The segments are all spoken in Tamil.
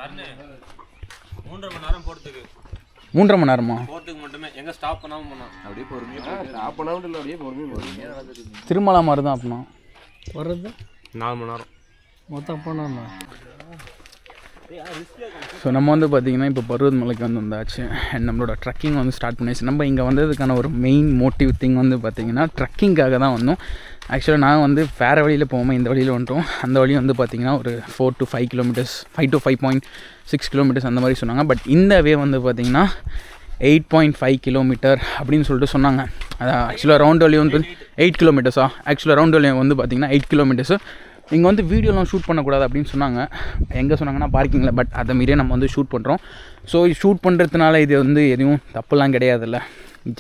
3.5 மணி நேரம் போறதுக்கு. 3.5 மணி நேரமா? போறதுக்கு மட்டுமே. எங்க ஸ்டாப் பண்ணாம போனோம். அப்படியே பொறுமையா ஸ்டாப் பண்ணாம இல்ல, அப்படியே பொறுமையா திருமலா மாதிரி தான் அப்படின்னா வர்றது 4 மணி நேரம் மொத்தம் போனோம்னா. ஸோ நம்ம வந்து பார்த்திங்கன்னா இப்போ பருவத் மலைக்கு வந்து வந்தாச்சு. அண்ட் நம்மளோட ட்ரக்கிங் வந்து ஸ்டார்ட் பண்ணியாச்சு. நம்ம இங்கே வந்ததுக்கான ஒரு மெயின் மோட்டிவ் திங் வந்து பார்த்திங்கன்னா ட்ரக்கிங்காக தான் வந்தோம். ஆக்சுவலாக நான் வந்து வேறு வழியில் போகாமல் இந்த வழியில் வந்துட்டோம். அந்த வழி வந்து பார்த்திங்கன்னா ஒரு 4 to 5 கிலோமீட்டர்ஸ், 5 to 5.6 கிலோமீட்டர்ஸ் அந்த மாதிரி சொன்னாங்க. பட் இந்த வே வந்து பார்த்திங்கன்னா 8.5 கிலோமீட்டர் அப்படின்னு சொல்லிட்டு சொன்னாங்க. அதான் ஆக்சுவலாக ரவுண்ட் வழி வந்து 8 கிலோமீட்டர்ஸா? ஆக்சுவலாக ரவுண்ட் வழி வந்து பார்த்திங்கன்னா 8 கிலோமீட்டர்ஸு. இங்கே வந்து வீடியோலாம் ஷூட் பண்ணக்கூடாது அப்படின்னு சொன்னாங்க. எங்கே சொன்னாங்கன்னா பார்க்கிங்கில். பட் அதை மீறியே நம்ம வந்து ஷூட் பண்ணுறோம். ஸோ ஷூட் பண்ணுறதுனால இது வந்து எதுவும் தப்புலாம் கிடையாதுல்ல.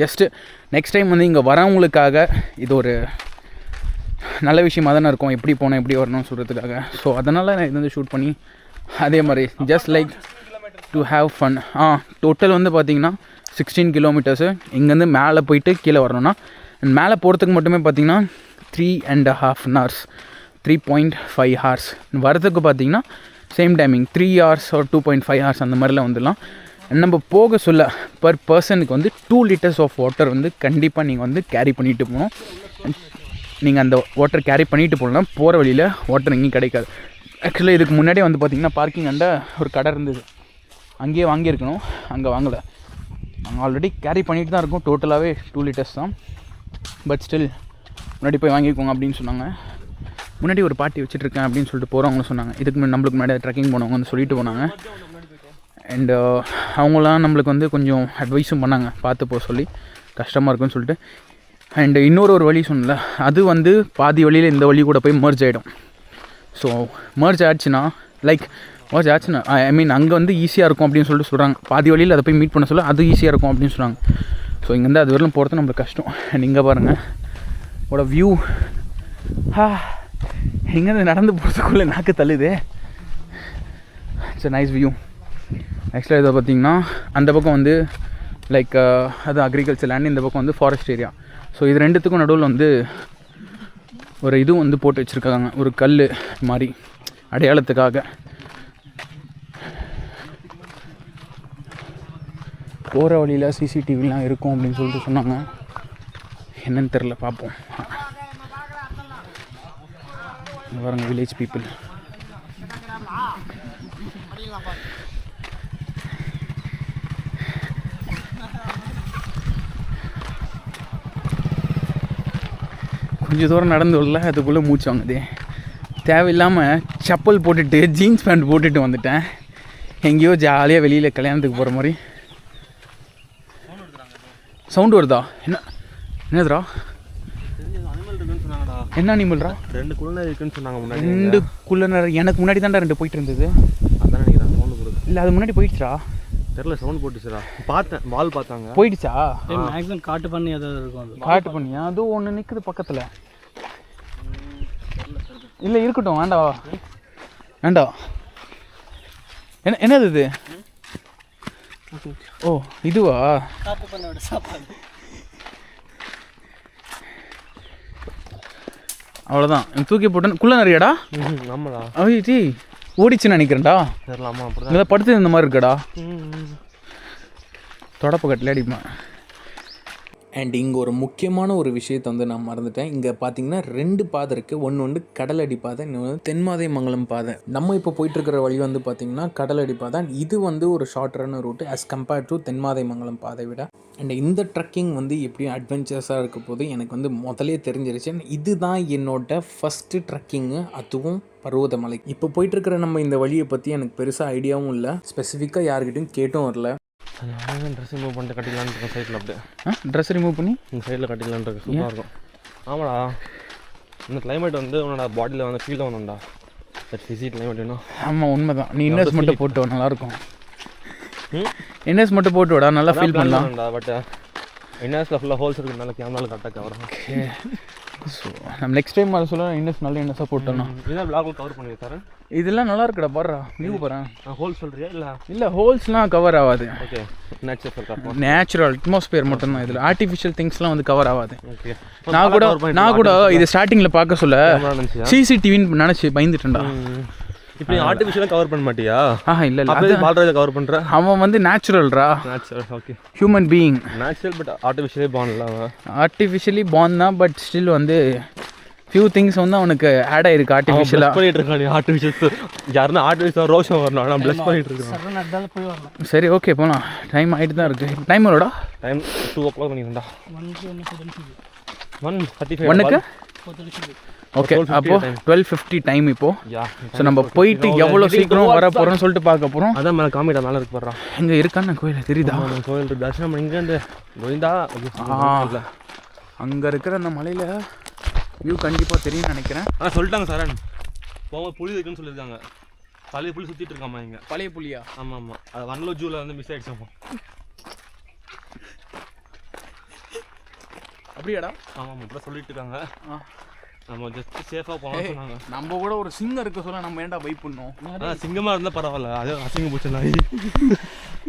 ஜஸ்ட்டு நெக்ஸ்ட் டைம் வந்து இங்கே வரவங்களுக்காக இது ஒரு நல்ல விஷயமாக தானே இருக்கும், எப்படி போனோம் எப்படி வரணும்னு சொல்கிறதுக்காக. ஸோ அதனால் நான் இது வந்து ஷூட் பண்ணி அதே மாதிரி just like to have fun. Total வந்து பார்த்திங்கன்னா 16 கிலோமீட்டர்ஸு. இங்கேருந்து மேலே போயிட்டு கீழே வரணும்னா, மேலே போகிறதுக்கு மட்டுமே பார்த்திங்கன்னா 3.5 hours, 3.5 hours. வரதுக்கு பார்த்திங்கன்னா same timing 3 hours or 2.5 hours அந்த மாதிரிலாம் வந்துடலாம். நம்ம போக சொல்ல பர் பர்சனுக்கு வந்து 2 liters ஆஃப் வாட்டர் வந்து கண்டிப்பாக நீங்கள் வந்து கேரி பண்ணிட்டு போகணும். நீங்கள் அந்த வாட்டர் கேரி பண்ணிட்டு போகலாம். போகிற வழியில் வாட்டர் எங்கேயும் கிடைக்காது. ஆக்சுவலாக இதுக்கு முன்னாடியே வந்து பார்த்திங்கன்னா பார்க்கிங் அண்ட ஒரு கடை இருந்தது, அங்கேயே வாங்கியிருக்கணும். அங்கே வாங்கலை, நாங்கள் ஆல்ரெடி கேரி பண்ணிட்டு தான் இருக்கோம். டோட்டலாகவே 2 liters தான். பட் ஸ்டில் முன்னாடி போய் வாங்கிக்கோங்க அப்படின்னு சொன்னாங்க. முன்னாடி ஒரு பார்ட்டி வச்சுட்ருக்கேன் அப்படின்னு சொல்லிட்டு போகிறவங்க சொன்னாங்க. இதுக்கு நம்மளுக்கு முன்னாடி ட்ரெக்கிங் போனவங்க வந்து சொல்லிட்டு போனாங்க. அண்டு அவங்களாம் நம்மளுக்கு வந்து கொஞ்சம் அட்வைஸும் பண்ணாங்க, பார்த்து போக சொல்லி, கஷ்டமாக இருக்குன்னு சொல்லிட்டு. அண்டு இன்னொரு வழி சொன்னல, அது வந்து பாதி வழியில் இந்த வழி கூட போய் மர்ஜ் ஆகிடும். ஸோ மர்ஜ் ஆச்சுன்னா ஐ மீன் அங்கே வந்து ஈஸியாக இருக்கும் அப்படின்னு சொல்லிட்டு சொல்கிறாங்க. பாதி வழியில் அதை போய் மீட் பண்ண சொல்ல அது ஈஸியாக இருக்கும் அப்படின்னு சொல்கிறாங்க. ஸோ இங்கேருந்து அது வரலும் போகிறது நம்மளுக்கு கஷ்டம். அண்ட் இங்கே பாருங்கள் ஓட வியூ. இங்கேருந்து நடந்து போகிறதுக்குள்ளே நாக்கு தள்ளுது. It's nice view. ஆக்சுவலாக இதை பார்த்திங்கன்னா அந்த பக்கம் வந்து லைக் அது அக்ரிகல்ச்சர் லேண்ட், இந்த பக்கம் வந்து ஃபாரஸ்ட் ஏரியா. ஸோ இது ரெண்டுத்துக்கும் நடுவில் வந்து ஒரு இதுவும் வந்து போட்டு வச்சுருக்காங்க, ஒரு கல் மாதிரி அடையாளத்துக்காக. போகிற வழியில் சிசிடிவிலாம் இருக்கும் அப்படின்னு சொல்லிட்டு சொன்னாங்க. என்னன்னு தெரில, பார்ப்போம். பாருங்க வில்லேஜ் பீப்புள். கொஞ்சம் தூரம் நடந்து வரல, அதுக்குள்ளே மூச்சு வாங்குது. தேவையில்லாமல் செப்பல் போட்டுட்டு ஜீன்ஸ் பேண்ட் போட்டுட்டு வந்துட்டேன். எங்கேயோ ஜாலியாக வெளியில் கல்யாணத்துக்கு போகிற மாதிரி. சவுண்டு வருதா? என்னதுடா? என்ன அனிமல்ரா? 2 குள்ளநரி இருக்குன்னு சொன்னாங்க முன்னாடி. 2 குள்ளநரி எனக்கு முன்னாடி தான்டா 2 போயிட்டு இருந்தது. அதான் நினைக்கிறேன். சவுண்டு கொடுக்கு இல்லை, அது முன்னாடி போயிடுச்சா? தெரியல, சவுண்ட் போட்டுச்சுடா. பார்த்தேன், வால் பார்த்தாங்க. போயிடுச்சா? மேக்ஸிமம் காட்டு பண்ணி ஏதாவது இருக்கும். அது காட்டு பண்ணியா? அதுவும் ஒன்று நிற்குது பக்கத்தில். இல்லை இருக்கட்டும், வேண்டா. என்னது இது? ஓ இதுவா? காட்டு பண்ணோட சாப்பாடு. அவ்வளோதான், தூக்கி போட்டேன். குள்ள நிறையாடா? ஆமாடா. ஐயோ ஓடிச்சுன்னு நினைக்கிறேன்டா. தெரியலாமா? அப்படிதான் படுத்து இந்த மாதிரி இருக்கடா. தொடப்ப கட்டில் அடிப்பா. அண்ட் இங்கே ஒரு முக்கியமான ஒரு விஷயத்தை வந்து நான் மறந்துட்டேன். இங்கே பார்த்தீங்கன்னா 2 பாதை இருக்குது. ஒன்று கடலடி பாதை, இன்னொன்று தென்மாதை மங்கலம் பாதை. நம்ம இப்போ போயிட்டுருக்கிற வழி வந்து பார்த்திங்கன்னா கடலடி பாதை. இது வந்து ஒரு ஷார்ட்டரான ரூட்டு ஆஸ் கம்பேர்ட் டு தென்மாதை மங்கலம் பாதை விட. அண்ட் இந்த ட்ரக்கிங் வந்து எப்படியும் அட்வென்ச்சர்ஸாக இருக்க போது எனக்கு வந்து முதலே தெரிஞ்சிருச்சு. இதுதான் என்னோட ஃபஸ்ட்டு ட்ரக்கிங்கு, அதுவும் பருவதமலை. இப்போ போயிட்டுருக்கிற நம்ம இந்த வழியை பற்றி எனக்கு பெருசாக ஐடியாவும் இல்லை, ஸ்பெசிஃபிக்காக யார்கிட்டையும் கேட்டும் வரல. ட்ரெஸ் ரிமூவ் பண்ணிட்டு கட்டிக்கலான்னு இருக்கேன் சைடில். அப்படியே ட்ரெஸ் ரிமூவ் பண்ணி இந்த சைடில் கட்டிக்கலான்னு இருக்கு. சூப்பராக இருக்கும். ஆமாடா, இந்த கிளைமேட் வந்து உன்னோட பாடியில் வந்து ஃபீல் ஆகணும்டா. தட் ஃபிஸி கிளைமேட் வேணும். ஆமாம், உண்மைதான். நீ இன்னர்ஸ் மட்டும் போட்டு நல்லாயிருக்கும். இன்னர்ஸ் மட்டும் போட்டு விடா, நல்லா ஃபீல் பண்ணலாம்டா. பட் இன்னர்ஸில் ஃபுல்லாக ஹோல்ஸ் இருக்கிறதுனால கேமராவில் கரெக்டாக கவர் ஆகும். ஸோ நம்ம நெக்ஸ்ட் டைம் அதை சொல்ல இன்னர்ஸ் நல்ல இன்னர்ஸாக போட்டோம்னா இதெல்லாம் விளாகில் கவர் பண்ணி தரேன். இதெல்லாம் நல்லா இருக்குடா, பாடுறா வியூ பாறேன். ஹோல்ஸ் சொல்கிறியா? இல்லை ஹோல்ஸ்லாம் கவர் ஆகாது. ஓகே, நேச்சுரல் அட்மாஸ்பியர் மட்டும்தான். இதில் ஆர்டிஃபிஷியல் திங்ஸ்லாம் வந்து கவர் ஆகாது. ஓகே, நான் கூட இது ஸ்டார்டிங்கில் பார்க்க சொல்ல சிசிடிவின்னு நினச்சி பயந்துட்டேன்டா. இப்போ நீ ஆர்டிஃபிஷியலாக கவர் பண்ண மாட்டியா? இல்லை இல்லை அப்படியே பால்ராஜை கவர் பண்ணுற. அவன் வந்து நேச்சுரல்ரா, natural. Okay, human being. Natural but artificially பார்ன்ல அவன். ஆர்டிஃபிஷியலி பார்ன் தான், பட் ஸ்டில் வந்து ஃபியூ திங்ஸ் வந்து அவனுக்கு ஆட் ஆயிருக்கு ஆர்டிஃபிஷியலாக. பண்ணிட்டு இருக்கான் ஆர்டிஃபிஷியல். யாருன்னா ஆர்டிஃபிஷியல் ரோஷம் வரணும், நான் ப்ளஸ் பண்ணிட்டு இருக்கேன். போய் வரலாம். சரி ஓகே போகலாம். டைம் ஆகிட்டு தான் இருக்குது. டைம் எவ்வளோடா? டைம் 2 o'clock பண்ணியிருந்தா. 1:35. 1க்கு ஓகே. அப்போது 12:50 டைம் இப்போது. ஸோ நம்ம போயிட்டு எவ்வளோ சீக்கிரம் வர போகிறோம்னு சொல்லிட்டு பார்க்க போகிறோம். அதான் மேலே காமிடா, மேலே இருக்கு போடுறான். இங்கே இருக்கான்னு கோயில் தெரியுதா? கோயில் இருக்கு, தர்ஷனம் இங்கேருந்து கோயிந்தா. அங்கே இருக்கிற அந்த மலையில் வியூ கண்டிப்பாக தெரியும்னு நினைக்கிறேன். சொல்லிட்டாங்க சரண், போகும்போது புளி இருக்குன்னு சொல்லியிருக்காங்க. பழைய புளி சுற்றிட்டு இருக்காமா இங்கே. பழைய புளியா? ஆமாம் ஆமாம், அது வண்டலூர் ஜூவில் வந்து மிஸ் ஆகிடுச்சோம். அப்படியாடா? ஆமாம் ஆமாம், இப்படி சொல்லிட்டு இருக்காங்க. நம்ம ஜஸ்ட் சேஃபாக போகலாம் சொன்னாங்க. நம்ம கூட ஒரு சிங்கம் இருக்க சொல்ல நம்ம ஏன்டா வெயிட் பண்ணோம்? சிங்கமாக இருந்தால் பரவாயில்ல, அதே அசிங்கம் போச்சுன்னா.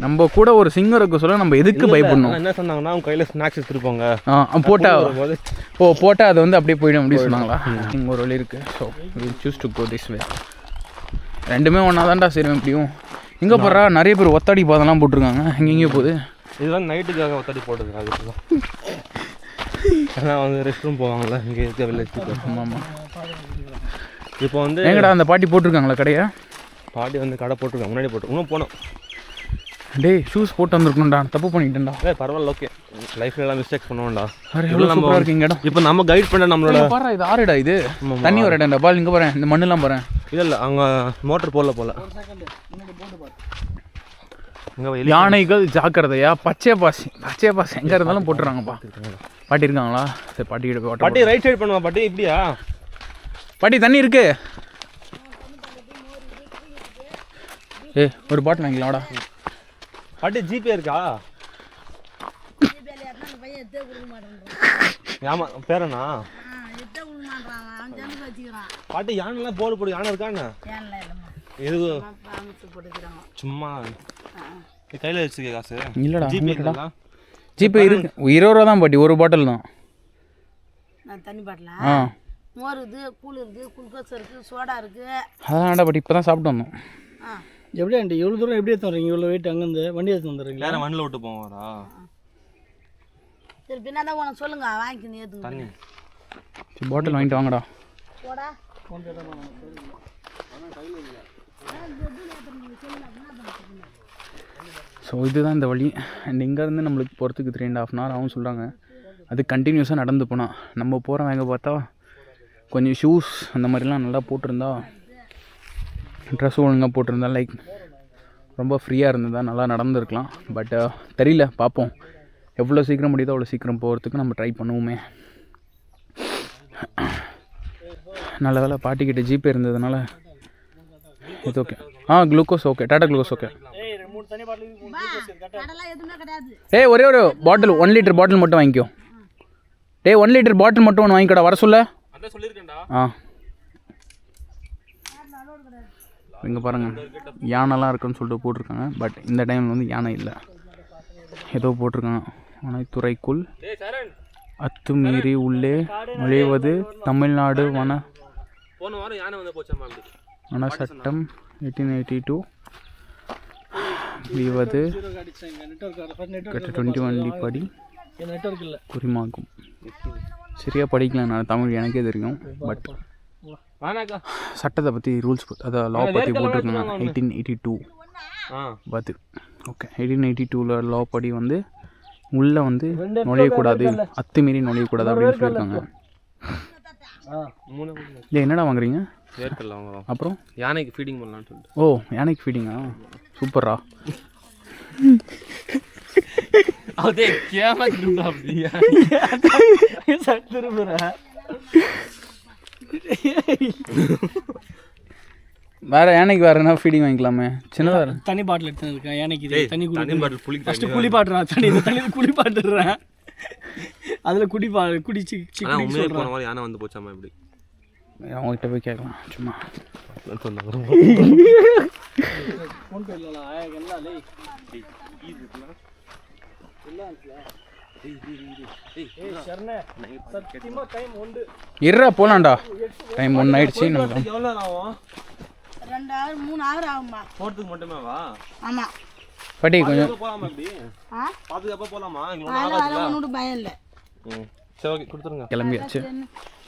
நம்ம கூட ஒரு சிங்கம் இருக்க சொல்ல நம்ம எதுக்கு பயப்படணும்? என்ன சொன்னாங்கன்னா அவங்க கையில் ஸ்நாக்ஸ் எடுத்துருப்பாங்க, போட்டால் அது வந்து அப்படியே போயிடும் அப்படின்னு சொன்னாங்களா? இங்கே ஒரு வழி இருக்குது. So will choose to go this way. ரெண்டுமே ஒன்றா தான்டா சரி. எப்படியும் இங்கே போடுறா நிறைய பேர் ஒத்தாடி பாதெல்லாம் போட்டிருக்காங்க. எங்கெங்கேயோ போகுது. இதெல்லாம் நைட்டுக்காக ஒத்தாடி போடுறது. அதுக்குலாம் ஏன்னா வந்து ரெஸ்ட் ரூம் போவாங்கள்ல இங்கே இருக்க வில்லேஜ். ஆமாம். இப்போ வந்து எங்கடா அந்த பாட்டி போட்டிருக்காங்களா கடையை? பாட்டி வந்து கடை போட்டிருக்காங்க, முன்னாடி போட்டு இன்னும் போனோம். டேய் ஷூஸ் போட்டு வந்திருக்கணும்டா, தப்பு பண்ணிட்டேன்டா. பரவாயில்ல, ஓகே. லைஃப்ல எல்லாம் மிஸ்டேக்ஸ் பண்ணுவோம்டா. நம்ம இருக்கீங்க இடம். இப்போ நம்ம கைட் பண்ண நம்மளோட பாரு, இது ஆறுடா, இது தண்ணி வர இடம்டா. பால் இங்கே பாரு, இந்த மண்ணெல்லாம் பாரு. இல்லை அவங்க மோட்டர் போல யானைகள் ஜாக்கிரதையா. பச்சை பாசி எங்கே இருந்தாலும் போட்டுறாங்கப்பா. பாட்டி இருக்காங்களா? சரி பாட்டி பாட்டி ரைட் சைடு பண்ணுவா. பாட்டி இப்படியா? பாட்டி தண்ணி இருக்கு. ஒரு பாட்டில் வாங்கிக்கலாம்டா. பாட்டி ஜிபே இருக்கா? ஆமா, பேரண்ணா பாட்டி யானைலாம் போடு யானை இருக்கான்னு இது சும்மா கையில் வச்சுக்க காசு இல்லைடா. ஜிபே இருக்கு. 20 ரூபா தான் பாட்டி, ஒரு பாட்டில் தான். தண்ணி பாட்டிலா? மோர் இருக்குது, கூழ் இருக்குது, குளுக்கோஸ் இருக்குது, சோடா இருக்குது. அதான்டா பாட்டி இப்போ தான் சாப்பிட்டு வந்தோம். எப்படி ஆண்டி இவ்வளோ தூரம் எப்படி எடுத்து வரீங்க? இவ்வளோ வெயிட் அங்கேருந்து வண்டி எடுத்து வந்துடுறீங்களா? வேறு வண்டியில் விட்டு போவாரா? சரி பின்னா தான் உனக்கு சொல்லுங்க, வாங்கிக்கணும் ஏற்றுங்க. தண்ணி சரி பாட்டில் வாங்கிட்டு வாங்கடா. போடா. ஸோ இதுதான் இந்த வழி. அண்ட் இங்கேருந்து நம்மளுக்கு போகிறதுக்கு 3.5 hour ஆகும் சொல்கிறாங்க. அது கண்டினியூஸாக நடந்து போனால். நம்ம போகிற வேங்க பார்த்தா கொஞ்சம் ஷூஸ் அந்த மாதிரிலாம் நல்லா போட்டிருந்தா, ட்ரெஸ் ஒழுங்காக போட்டிருந்தா, லைக் ரொம்ப ஃப்ரீயாக இருந்ததா நல்லா நடந்துருக்கலாம். பட் தெரியல, பார்ப்போம். எவ்வளோ சீக்கிரம் முடியுதோ அவ்வளோ சீக்கிரம் போகிறதுக்கு நம்ம ட்ரை பண்ணுவோமே. நல்ல வேலை பாட்டிக்கிட்ட ஜிபே இருந்ததுனால இது okay. Glucose okay, Tata glucose okay. ஒரே ஒரு பாட்டில் 1 லிட்டர் பாட்டில் மட்டும் வாங்கிக்கோ. 1 லிட்டர் பாட்டில் மட்டும் ஒன்று வாங்கிக்கோடா, வர சொல்ல. இங்கே பாருங்கள், யானைலாம் இருக்குன்னு சொல்லிட்டு போட்டிருக்காங்க. பட் இந்த டைமில் வந்து யானை இல்லை, ஏதோ போட்டிருக்காங்க. வனத்துறைக்குள் அத்துமீறி உள்ளே நுழைவது தமிழ்நாடு வன சட்டம் 1882 விவது 21 படி குறிமாகும். சரியாக படிக்கல நான் தமிழ், எனக்கே தெரியும். பட் சட்டத்தை பற்றி ரூல்ஸ், அதை லா பற்றி போட்டிருக்காங்க. 1882 பத்து. ஓகே, 1882 லா படி வந்து உள்ளே வந்து நுழையக்கூடாது, அத்துமீறி நுழையக்கூடாது அப்படின்னு சொல்லியிருக்காங்க. இல்லை என்னடா வாங்குறீங்க? அப்புறம் யானைக்கு ஃபீடிங் பண்ணலான்னு சொல்லிட்டு. ஓ, யானைக்கு ஃபீடிங்கா? சூப்பரா. அதே கேமரா அப்படியா வேற யானைக்கு வேற என்ன ஃபீடிங் வாங்கிக்கலாமே? சின்னதாக தண்ணி பாட்டில் எடுத்துருக்கேன் யானைக்கு. தண்ணி பாட்டில் ஃபஸ்ட்டு குளிப்பாட்டுறான். தண்ணியில் குளிப்பாட்டுறேன். அதில் குடிச்சு போன மாதிரி யானை வந்து போச்சாமா இப்படி? அவங்ககிட்ட போய் கேட்கலாம் சும்மா. இருடா போலாம்டா, டைம் 1 ஆயிடுச்சு. 2 hour 3 hour ஆகும்மா போறதுக்கு மட்டுமே வா ஆமா பாட்டி கொஞ்சம் போலாமா இப்படி ஆ பாத்துக்கப்ப போலாமா இங்க அதெல்லாம் ஒன்றும் பயம் இல்லை சரி ஓகே கொடுத்துருங்க கிளம்பியாச்சு.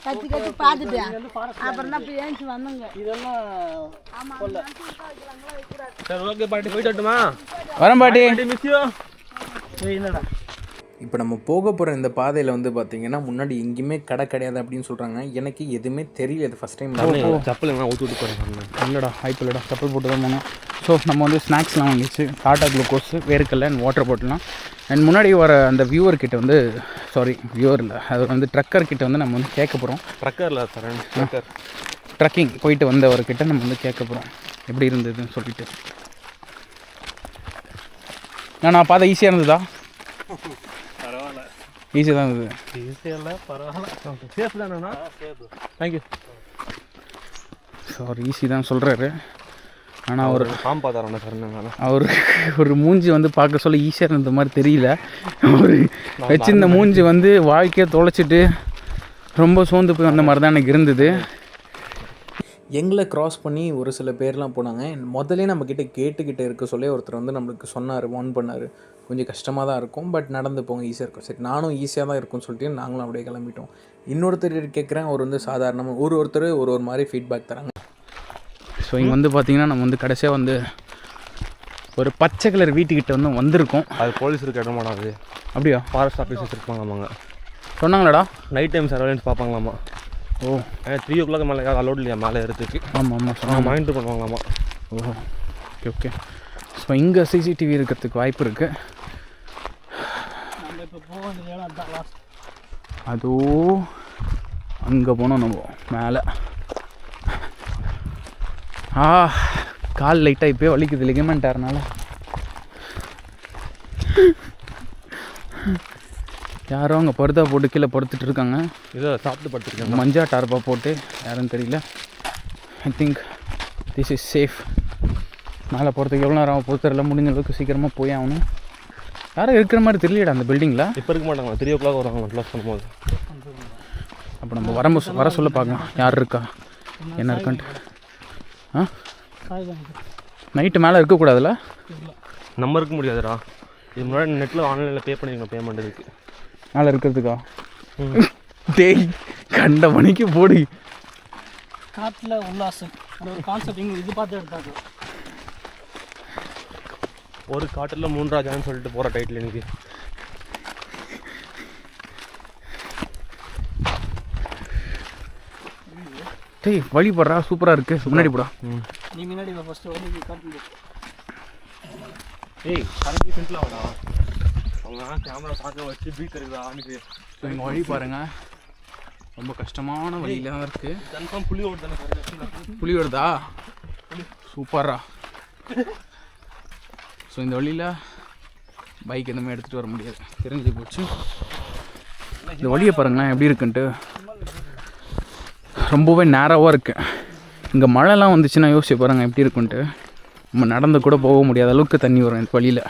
கத்தி கத்தி பார்த்துட்டு அப்புறம் தான் போய் ஏஞ்சி வந்தோங்க இதெல்லாம் ஆமாம் சரி ஓகே பாட்டி போயிட்டு வரட்டுமா வரேன் பாட்டி. மிஸ் யூ என்னடா இப்போ நம்ம போக போகிற இந்த பாதையில் வந்து பார்த்தீங்கன்னா முன்னாடி எங்கேயுமே கடை கிடையாது அப்படின்னு சொல்கிறாங்க. எனக்கு எதுவுமே தெரியல. இது ஃபஸ்ட் டைம். செப்பல் எல்லாம் ஊற்றி விட்டு போகிறேன். இல்லைடா வாய்ப்பு இல்லைடா, செப்பல் போட்டு தான் போனோம். ஸோ நம்ம வந்து ஸ்நாக்ஸ்லாம் வாங்கிச்சு, டாட்டா குளுக்கோஸ், வேர்க்கல்ல அண்ட் வாட்டர் பாட்டிலாம். அண்ட் முன்னாடி வர அந்த வியூவர்கிட்ட வந்து வியூவர் இல்லை, அது வந்து ட்ரக்கர்கிட்ட வந்து நம்ம வந்து கேட்க போகிறோம். ட்ரக்கரில் சார் ட்ரக்கர் ட்ரக்கிங் போயிட்டு வந்தவர்கிட்ட நம்ம வந்து கேட்க போகிறோம் எப்படி இருந்ததுன்னு சொல்லிட்டு. நான் பார்த்தா ஈஸியாக இருந்ததா? பரவாயில்ல, ஈஸியாக தான் இருந்தது. ஈஸியாக பரவாயில்ல, சேஃப் தானேண்ணா? தேங்க்யூ. அவர் ஈஸி தான் சொல்கிறாரு, ஆனால் அவர் ஃபார்ம் பார்த்தாரண்ணா சார். அவர் ஒரு மூஞ்சி வந்து பார்க்க சொல்ல ஈஸியாக இருந்த மாதிரி தெரியல. அவர் வச்சிருந்த மூஞ்சி வந்து வாழ்க்கையை தொலைச்சிட்டு ரொம்ப சோர்ந்து போய் வந்த மாதிரி தான் எனக்கு இருந்தது. எங்களை க்ராஸ் பண்ணி ஒரு சில பேர்லாம் போனாங்க. முதல்ல நம்மக்கிட்ட கேட்டுக்கிட்ட இருக்க சொல்லி ஒருத்தர் வந்து நம்மளுக்கு சொன்னார், வார்ன் பண்ணார், கொஞ்சம் கஷ்டமாக தான் இருக்கும், பட் நடந்து போங்க, ஈஸியாக இருக்கும். சரி, நானும் ஈஸியாக தான் இருக்கும்னு சொல்லிட்டு நாங்களும் அப்படியே கிளம்பிட்டோம். இன்னொருத்தர் கேட்குறேன், அவர் வந்து சாதாரணமாக ஒருத்தர் ஒரு மாதிரி ஃபீட்பேக் தராங்க. ஸோ இங்கே வந்து பார்த்திங்கன்னா நம்ம வந்து கடைசியாக வந்து ஒரு பச்சை கலர் வீட்டுக்கிட்ட வந்து வந்திருக்கோம். அது போலீஸ் இருக்க இடமாடா அது? அப்படியா? ஃபாரஸ்ட் ஆஃபீஸர்ஸ் இருப்பாங்களாமாங்க. சொன்னாங்களாடா? நைட் டைம் சர்வேலன்ஸ் பார்ப்பாங்களாமா. ஓ, 3 o'clock மேலே யாரும் அலோட் இல்லையா மேலே ஏறதுக்கு? ஆமாம் ஆமாம் சொன்னாங்க. மானிட்டர் பண்ணுவாங்களாமா. ஓ, ஓகே ஓகே. ஸோ இங்கே சிசிடிவி இருக்கிறதுக்கு வாய்ப்பு இருக்குது. நம்ம இப்போ போக வேண்டிய இடம் அதான் லாஸ்ட். அதோ அங்கே போனோம் நம்ம மேலே. கால் லைட்டாக இப்போயே வலிக்குது லிகமெண்ட்டாருனால. யாரோ அங்கே பருதா போட்டு கீழே படுத்துட்டு இருக்காங்க. இதை சாப்பிட்டு படுத்துருக்கேன். மஞ்சா டார்பா போட்டு, யாருன்னு தெரியல. I think this is safe. மேலே போகிறதுக்கு எவ்வளோ நேரம் ஆகும் பொறுத்தரில்ல. முடிஞ்ச அளவுக்கு சீக்கிரமாக போய் ஆகணும். யாரும் இருக்கிற மாதிரி தெரியலடா அந்த பில்டிங்கில். இப்போ இருக்க மாட்டாங்க, 3 o'clock வருவாங்க க்ளாஸ் பண்ணும்போது. அப்போ நம்ம வர சொல்ல பார்க்கலாம் யார் இருக்கா என்ன இருக்கான்ட்டு. நைட்டு மேலே இருக்கக்கூடாதுல்ல? நம்ம இருக்க முடியாதுடா. இது முன்னாடி நெட்டில் ஆன்லைனில் பே பண்ணிருக்கணும் பேமெண்ட் இதுக்கு. மேலே இருக்கிறதுக்கா? டேய் கண்ட மணிக்கு போடு. காட்டில் உல்லாசம் ஒரு கான்செப்ட் இங்கே இது பார்த்து எடுத்தாங்க. ஒரு காட்டில் 3 ராஜான்னு சொல்லிட்டு போகிற டைட்டில் எனக்கு. டேய் வழி போடுறா, சூப்பராக இருக்குது. முன்னாடி போடா. நீ முன்னாடி ஃபஸ்ட்டு வந்து காட்டு. ஏய் கரெக்டாக சிம்பிளாக வாடா. அவங்க கேமரா பார்க்க வச்சு பீக் இருக்குதா ஆனிக்கு. ஸோ இங்கே வழி பாருங்கள், ரொம்ப கஷ்டமான வழியில் தான் இருக்குது. கன்ஃபார்ம் புளி ஓடு தானே? புளி வருதா? சூப்பரா. ஸோ இந்த வழியில் பைக் எதுவுமே எடுத்துகிட்டு வர முடியாது, தெரிஞ்சு போச்சு. இந்த வழியை பாருங்களேன் எப்படி இருக்குன்ட்டு. ரொம்பவே நேராவாக இருக்குது. இங்கே மழைலாம் வந்துச்சுன்னா யோசிச்சு பாருங்கள் எப்படி இருக்குன்ட்டு. நம்ம நடந்து கூட போக முடியாத அளவுக்கு தண்ணி வரும் இந்த வழியில்.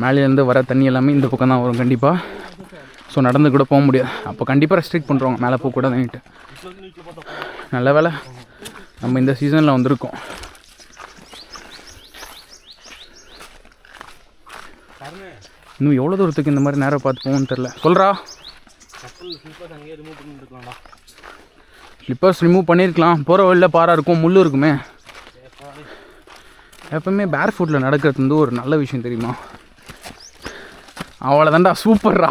மேலேருந்து வர தண்ணி எல்லாமே இந்த பக்கம் தான் வரும் கண்டிப்பாக. ஸோ நடந்து கூட போக முடியாது. அப்போ கண்டிப்பாக ரெஸ்ட்ரிக்ட் பண்ணுறோங்க, மேலே போகக்கூடாதுன்னுட்டு. நல்ல வேலை நம்ம இந்த சீசனில் வந்திருக்கோம். இன்னும் எவ்வளோ தூரத்துக்கு இந்த மாதிரி நேரம் பார்த்து போகணும்னு தெரில. சொல்கிறா ஸ்லிப்பர்ஸ் ரிமூவ் பண்ணியிருக்கலாம். போகிற வழியில் பாறை இருக்கும், முள் இருக்குமே. எப்பவுமே பேர் ஃபுட்டில் நடக்கிறது வந்து ஒரு நல்ல விஷயம் தெரியுமா? அவ்வளோதான்டா. சூப்பர்ரா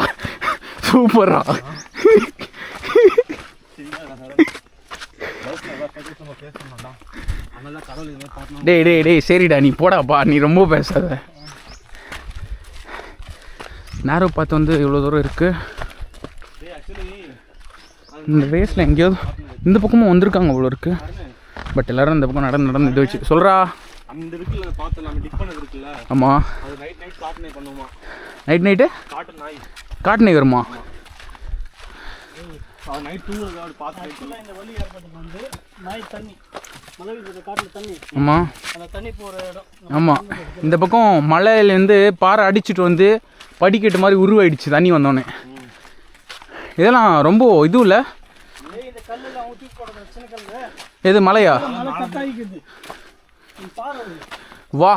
சூப்பர்ரா. டேய் டேய் டேய் சரிடா நீ போடாப்பா, நீ ரொம்ப பேசாத. நேரம் பார்த்து வந்து இவ்வளோ தூரம் இருக்குது. இந்த ரேஸில் எங்கேயாவது இந்த பக்கமும் வந்திருக்காங்க அவ்வளோ இருக்குது. பட் எல்லோரும் இந்த பக்கம் நடந்து இது வச்சு சொல்கிறா. அந்த இருக்குல்ல பார்த்து நம்ம டிக் பண்ணது இருக்குல்ல. ஆமாம், அது நைட் காட்டு நாய் பண்ணுவோமா? நைட்டு காட்டு நாய் வருமா? அது நைட் தூங்குறது பார்த்து. இந்த வழி ஏற்பட்டு வந்து நாய் தண்ணி மழை காட்டில் தண்ணி. ஆமாம், அந்த தண்ணி போகிற இடம். ஆமாம். இந்த பக்கம் மலையிலேருந்து பாறை அடிச்சுட்டு வந்து படிக்கட்டு மாதிரி உருவாயிடுச்சு தண்ணி வந்தோடனே. இதெல்லாம் ரொம்ப இதுவும் இல்லை. இந்த கல்லுலாம் ஊற்றி போடுறது சின்ன கல். எது மலையா? மழை கட்டாயிக்குது. பாரு வா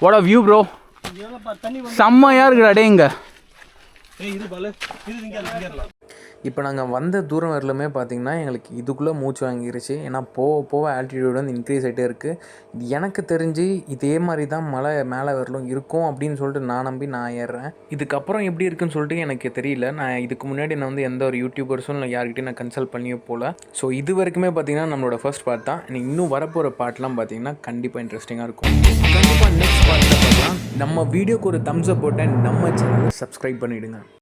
வாட் வியூ ப்ரோ, இதெல்லாம் பாரு தண்ணி வந்து செம்மையாக இருக்குடா டே இங்கே. ஏய் இது பாலு இது இங்கே இப்போ நாங்கள் வந்த தூரம் வரலுமே பார்த்திங்கன்னா எங்களுக்கு இதுக்குள்ளே மூச்சு வாங்கிருச்சு. ஏன்னா போக போக ஆல்டிடியூட் வந்து இன்க்ரீஸ் ஆகிட்டே இருக்குது. இது எனக்கு தெரிஞ்சு இதே மாதிரி தான் மலை மேலே வரலும் இருக்கும் அப்படின்னு சொல்லிட்டு நான் நம்பி நான் ஏறுறேன். இதுக்கப்புறம் எப்படி இருக்குன்னு சொல்லிட்டு எனக்கு தெரியல. நான் இதுக்கு முன்னாடி நான் வந்து எந்த ஒரு யூடியூபர்ஸும் இல்லை யார்கிட்டையும் நான் கன்சல்ட் பண்ணியே போகல. ஸோ இது வரைக்குமே பார்த்திங்கன்னா நம்மளோட ஃபர்ஸ்ட் பார்ட் தான். இன்னும் வரப்போகிற பார்ட்லாம் பார்த்திங்கன்னா கண்டிப்பாக இன்ட்ரெஸ்டிங்காக இருக்கும். கண்டிப்பாக நெக்ஸ்ட் பார்ட்டில் பார்க்கலாம். நம்ம வீடியோக்கு ஒரு தம்ஸ் அப் போட்டு நம்ம சேனலை சப்ஸ்கிரைப் பண்ணிவிடுங்க.